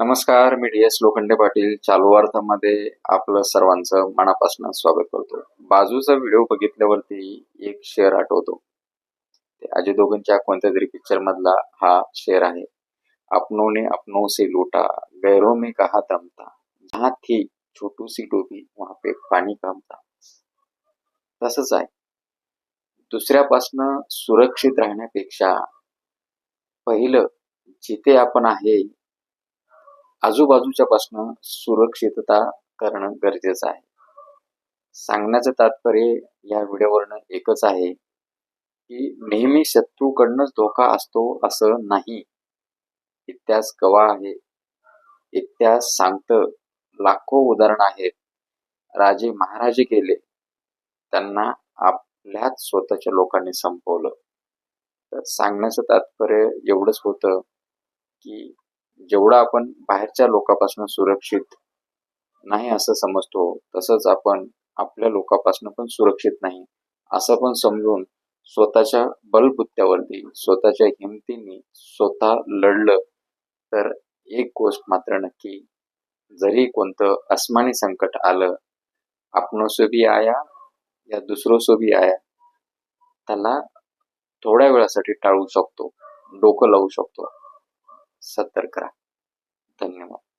नमस्कार, मी D S Lokhande Patil चालू अर्थामध्ये आपलं सर्वांचं मनापासून स्वागत करतो. बाजूचा व्हिडिओ बघितल्यावरती एक शेर आठवतो. ते अजय देवगणच्या कोणत्या तरी पिक्चर मधला हा शेर आहे. अपनों ने अपनों से लूटा, गैरों में कहा दम था, जहां थी छोटू सी डोबी वहां पे पाणी कम था. तसंच आहे. दुसऱ्यापासनं सुरक्षित राहण्यापेक्षा पहिलं जिथे आपण आहे आजूबाजूच्या पासून सुरक्षितता करणं गरजेचं आहे. सांगण्याचं तात्पर्य या व्हिडिओवरनं एकच आहे की नेहमी शत्रूकडनंच धोका असतो असं नाही. इतिहास गवाह आहे. इतिहास सांगतं, लाखो उदाहरण आहेत. राजे महाराजे गेले, त्यांना आपल्याच स्वतःच्या लोकांनी संपवलं. तर सांगण्याचं तात्पर्य एवढंच होतं की जेवढं आपण बाहेरच्या लोकांपासून सुरक्षित नाही असं समजतो, तसंच आपण आपल्या लोकांपासून पण सुरक्षित नाही असं पण समजून स्वतःच्या बलबुत्त्यावरती स्वतःच्या हिमतीने स्वतः लढलं तर एक गोष्ट मात्र नक्की, जरी कोणतं आसमानी संकट आलं, अपनों से भी आया या दुसरों से भी आया, त्याला थोड्या वेळासाठी टाळू शकतो, डोकं लावू शकतो. सतर्क राहा. धन्यवाद.